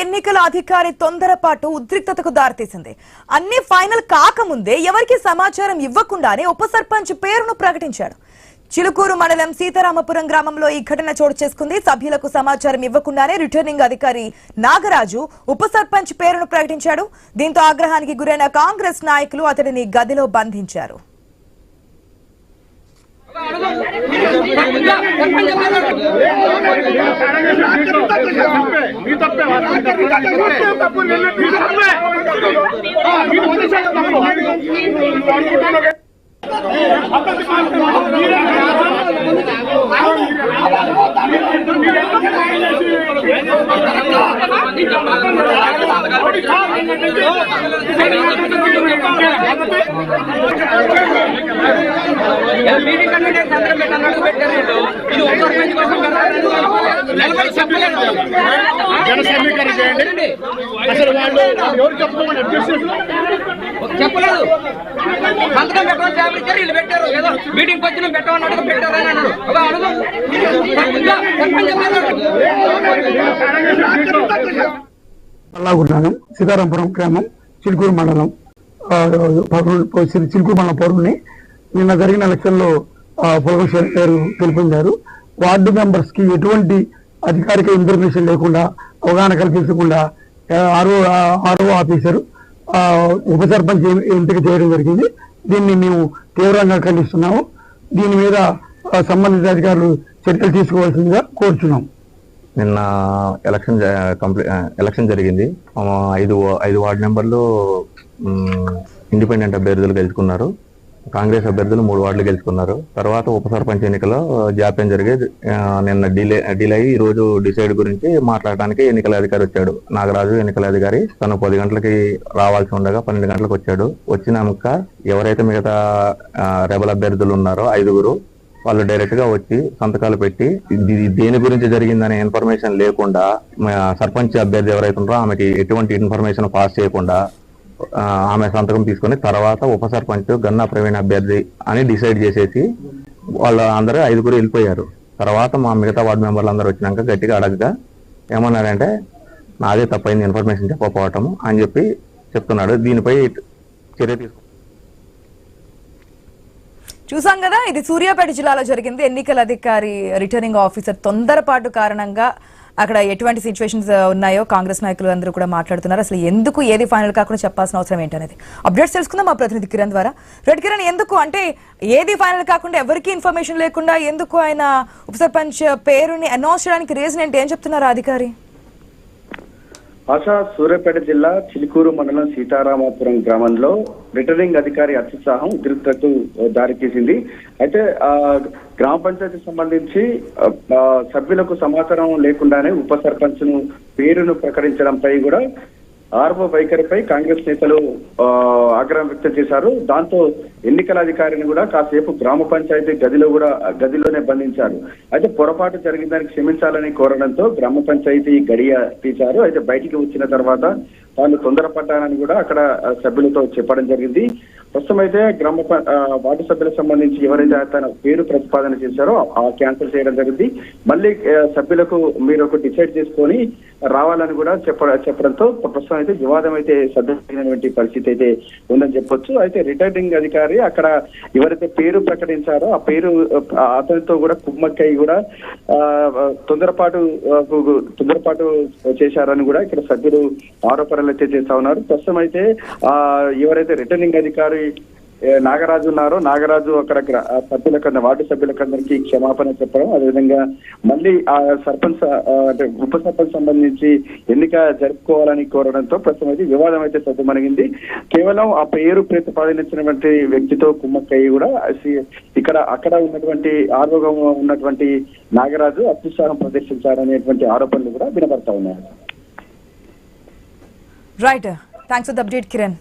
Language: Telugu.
ఎన్నికల అధికారి తొందరపాటు ఉద్రిక్తతకు దారితీసింది. అన్ని ఫైనల్ కాకముందే ఎవరికి సమాచారం ఇవ్వకుండానే ఉప సర్పంచ్ పేరును ప్రకటించాడు. చిలుకూరు మండలం సీతారామపురం గ్రామంలో ఈ ఘటన చోటు చేసుకుంది. సభ్యులకు సమాచారం ఇవ్వకుండానే రిటర్నింగ్ అధికారి నాగరాజు ఉప సర్పంచ్ పేరును ప్రకటించాడు. దీంతో ఆగ్రహానికి గురైన కాంగ్రెస్ నాయకులు అతడిని గదిలో బంధించారు. చెప్పలేదు సంతకం పెట్టారు వీళ్ళు పెట్టారు ఏదో మీటింగ్ వచ్చిన పెట్టమన్నట్టుగా పెట్టారు అని అన్నాడు. అల్లాగున్నాను సీతారాంపురం గ్రామం చిలుకూరు మండలం చిలుకూరు మండలం పౌరుని నిన్న జరిగిన ఎలక్షన్లో పొలగం గారు గెలుపొందారు. వార్డు మెంబర్స్ కి ఎటువంటి అధికారిక ఇన్ఫర్మేషన్ లేకుండా అవగాహన కల్పించకుండా ఆర్ఓ ఆఫీసర్ ఉప సర్పంచ్ ఎంపిక చేయడం జరిగింది. దీన్ని మేము తీవ్రంగా ఖండిస్తున్నాము. దీని మీద సంబంధిత అధికారులు చర్యలు తీసుకోవాల్సిందిగా కోరుచున్నాం. నిన్న ఎలక్షన్ జరిగింది. 5 వార్డు మెంబర్లు ఇండిపెండెంట్ అభ్యర్థులు గెలుచుకున్నారు. కాంగ్రెస్ అభ్యర్థులు 3 వార్డులు గెలుచుకున్నారు. తర్వాత ఉప సర్పంచ్ ఎన్నికలో జాప్యం జరిగే నిన్న డిలే అయ్యి ఈ రోజు డిసైడ్ గురించి మాట్లాడడానికి ఎన్నికల అధికారి వచ్చాడు. నాగరాజు ఎన్నికల అధికారి తను 10 గంటలకి రావాల్సి ఉండగా 12 గంటలకు వచ్చాడు. వచ్చినాక ఎవరైతే మిగతా రెబల్ అభ్యర్థులు ఉన్నారో 5గురు వాళ్ళు డైరెక్ట్ గా వచ్చి సంతకాలు పెట్టి దేని గురించి జరిగిందనే ఇన్ఫర్మేషన్ లేకుండా సర్పంచ్ అభ్యర్థి ఎవరైతే ఉన్నారో ఆమెకి ఎటువంటి ఇన్ఫర్మేషన్ పాస్ చేయకుండా ఆమె సంతకం తీసుకుని తర్వాత ఉప సర్పంచ్ గన్నా ప్రవీణ్ అభ్యర్థి అని డిసైడ్ చేసేసి వాళ్ళు అందరూ 5గురు వెళ్ళిపోయారు. తర్వాత మా మిగతా వార్డు మెంబర్లు అందరూ వచ్చినాక గట్టిగా అడగగా ఏమన్నారంటే నాదే తప్పైంది ఇన్ఫర్మేషన్ చెప్పకపోవటం అని చెప్పి చెప్తున్నాడు. దీనిపై చర్య తీసుకు చూసాం కదా, ఇది సూర్యాపేట జిల్లాలో జరిగింది. ఎన్నికల అధికారి రిటర్నింగ్ ఆఫీసర్ తొందరపాటు కారణంగా అక్కడ ఎటువంటి సిచ్యువేషన్స్ ఉన్నాయో కాంగ్రెస్ నాయకులు అందరూ కూడా మాట్లాడుతున్నారు. అసలు ఎందుకు ఏది ఫైనల్ కాకుండా చెప్పాల్సిన అవసరం ఏంటనేది అప్డేట్స్ తెలుసుకుందాం మా ప్రతినిధి కిరణ్ ద్వారా. రెడ్ కిరణ్, ఎందుకు అంటే ఏది ఫైనల్ కాకుండా ఎవరికి ఇన్ఫర్మేషన్ లేకుండా ఎందుకు ఆయన ఉప సర్పంచ్ పేరుని అనౌన్స్ చేయడానికి రీజన్ ఏంటి, ఏం చెప్తున్నారు అధికారి? ఆశా, సూర్యాపేట జిల్లా చిలుకూరు మండలం సీతారామపురం గ్రామంలో రిటర్నింగ్ అధికారి అత్యుత్సాహం ఉద్రిక్తతకు దారితీసింది. అయితే గ్రామ పంచాయతీకి సంబంధించి సభ్యులకు సమాచారం లేకుండానే ఉప సర్పంచ్ ను పేరును ప్రకటించడంపై కూడా ఆర్ఓ వైఖరిపై కాంగ్రెస్ నేతలు ఆగ్రహం వ్యక్తం చేశారు. దాంతో ఎన్నికల అధికారిని కూడా కాసేపు గ్రామ పంచాయతీ గదిలోనే బంధించారు. అయితే పొరపాటు జరిగిందని క్షమించాలని కోరడంతో గ్రామ పంచాయతీ గడియ తీశారు. అయితే బయటికి వచ్చిన తర్వాత తాను తొందరపడ్డానని కూడా అక్కడ సభ్యులతో చెప్పడం జరిగింది. ప్రస్తుతం అయితే వార్డు సభ్యులకు సంబంధించి ఎవరైతే తన పేరు ప్రతిపాదన చేశారో ఆ క్యాన్సిల్ చేయడం జరిగింది. మళ్ళీ సభ్యులకు మీరు ఒక డిసైడ్ చేసుకొని రావాలని కూడా చెప్పడంతో ప్రస్తుతం అయితే వివాదం అయితే సద్దుమైనటువంటి పరిస్థితి అయితే ఉందని చెప్పొచ్చు. అయితే రిటర్నింగ్ అధికారి అక్కడ ఎవరైతే పేరు ప్రకటించారో ఆ పేరు అతనితో కూడా కుమ్మక్కై కూడా తొందరపాటు చేశారని కూడా ఇక్కడ సభ్యులు ఆరోపణలు అయితే చేస్తా ఉన్నారు. ప్రస్తుతం అయితే ఎవరైతే రిటర్నింగ్ అధికారి నాగరాజు ఉన్నారో నాగరాజు అక్కడ వార్డు సభ్యులకందరికీ క్షమాపణ చెప్పడం, అదేవిధంగా మళ్ళీ ఆ సర్పంచ్ అంటే ఉప సర్పంచ్ సంబంధించి ఎన్నిక జరుపుకోవాలని కోరడంతో ప్రస్తుతం అయితే వివాదం అయితే సద్దుమణిగింది. కేవలం ఆ పేరు ప్రతిపాదించినటువంటి వ్యక్తితో కుమ్మక్కయ్య కూడా అక్కడ ఉన్నటువంటి ఆరోగ్యంగా ఉన్నటువంటి నాగరాజు అత్యుత్సాహం ప్రదర్శించారనేటువంటి ఆరోపణలు కూడా వినబడతా ఉన్నాయి. Right, thanks for the update Kiran.